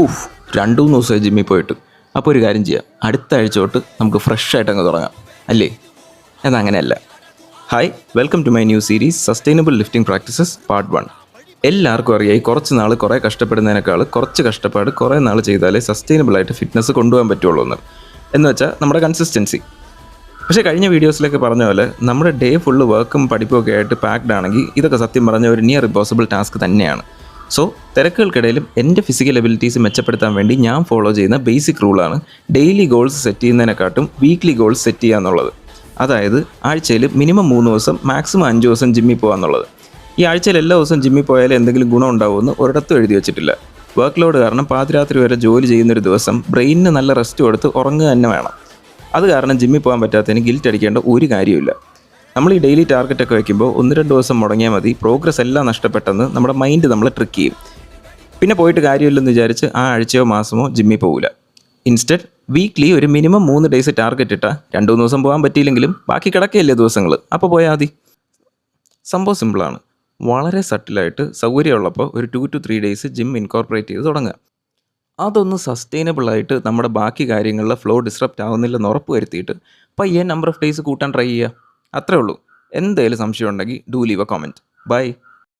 ഊഫ് 2-3 ദിവസമായി ജിമ്മിൽ പോയിട്ട്. അപ്പോൾ ഒരു കാര്യം ചെയ്യാം, അടുത്ത ആഴ്ച തൊട്ട് നമുക്ക് ഫ്രഷ് ആയിട്ട് അങ്ങ് തുടങ്ങാം അല്ലേ? അതങ്ങനെയല്ല. Hi, welcome to my new series sustainable lifting practices part 1. എല്ലാവർക്കും അറിയാം, കുറച്ച് നാൾ കുറേ കഷ്ടപ്പെടുന്നതിനേക്കാൾ കുറച്ച് കഷ്ടപ്പാട് കുറേ നാൾ ചെയ്താലേ സസ്റ്റൈനബിളായിട്ട് ഫിറ്റ്നസ് കൊണ്ടുപോകാൻ പറ്റുള്ളൂ എന്ന് വെച്ചാൽ നമ്മുടെ കൺസിസ്റ്റൻസി. പക്ഷേ കഴിഞ്ഞ വീഡിയോസിലൊക്കെ പറഞ്ഞ പോലെ നമ്മുടെ ഡേ ഫുള്ള് വർക്കും പഠിപ്പുമൊക്കെ ആയിട്ട് പാക്ഡ് ആണെങ്കിൽ ഇതൊക്കെ സത്യം പറഞ്ഞ ഒരു നിയർ ഇമ്പോസിബിൾ ടാസ്ക് തന്നെയാണ്. സോ തിരക്കുകൾക്കിടയിലും എൻ്റെ ഫിസിക്കൽ എബിലിറ്റീസ് മെച്ചപ്പെടുത്താൻ വേണ്ടി ഞാൻ ഫോളോ ചെയ്യുന്ന ബേസിക് റൂളാണ് ഡെയിലി ഗോൾസ് സെറ്റ് ചെയ്യുന്നതിനെക്കാട്ടും വീക്ക്ലി ഗോൾസ് സെറ്റ് ചെയ്യുക എന്നുള്ളത്. അതായത് ആഴ്ചയിൽ മിനിമം 3 ദിവസം മാക്സിമം 5 ദിവസം ജിമ്മിൽ പോകുക എന്നുള്ളത്. ഈ ആഴ്ചയിൽ എല്ലാ ദിവസവും ജിമ്മിൽ പോയാലും എന്തെങ്കിലും ഗുണം ഉണ്ടാവുമെന്ന് ഒരിടത്തും എഴുതി വെച്ചിട്ടില്ല. വർക്ക് ലോഡ് കാരണം പാതിരാത്രി വരെ ജോലി ചെയ്യുന്നൊരു ദിവസം ബ്രെയിനിന് നല്ല റെസ്റ്റ് കൊടുത്ത് ഉറങ്ങുക തന്നെ വേണം. അത് കാരണം ജിമ്മിൽ പോകാൻ പറ്റാത്തതിന് ഗിൽറ്റ് അടിക്കേണ്ട ഒരു കാര്യമില്ല. നമ്മൾ ഈ ഡെയിലി ടാർഗറ്റൊക്കെ വയ്ക്കുമ്പോൾ 1-2 ദിവസം മുടങ്ങിയാൽ മതി, പ്രോഗ്രസ് എല്ലാം നഷ്ടപ്പെട്ടെന്ന് നമ്മുടെ മൈൻഡ് നമ്മളെ ട്രിക്ക് ചെയ്യും. പിന്നെ പോയിട്ട് കാര്യമില്ലെന്ന് വിചാരിച്ച് ആ ആഴ്ചയോ മാസമോ ജിമ്മിൽ പോകില്ല. ഇൻസ്റ്റെഡ് വീക്ക്ലി ഒരു മിനിമം 3 ഡേയ്സ് ടാർഗറ്റ് ഇട്ടാൽ 2-3 ദിവസം പോകാൻ പറ്റിയില്ലെങ്കിലും ബാക്കി കിടക്കുകയല്ലേ ദിവസങ്ങൾ, അപ്പോൾ പോയാൽ മതി. സംഭവം സിമ്പിളാണ്. വളരെ സട്ടിലായിട്ട് സൗകര്യമുള്ളപ്പോൾ ഒരു 2 to 3 ഡേയ്സ് ജിം ഇൻകോർപ്പറേറ്റ് ചെയ്ത് തുടങ്ങുക. അതൊന്ന് സസ്റ്റൈനബിളായിട്ട് നമ്മുടെ ബാക്കി കാര്യങ്ങളിലെ ഫ്ലോ ഡിസ്റപ്റ്റ് ആവുന്നില്ലെന്ന് ഉറപ്പ് വരുത്തിയിട്ട് പയ്യെ നമ്പർ ഓഫ് ഡേയ്സ് കൂട്ടാൻ ട്രൈ ചെയ്യുക. അത്രേ ഉള്ളൂ. എന്തെങ്കിലും സംശയം ഉണ്ടെങ്കിൽ do leave a comment. By.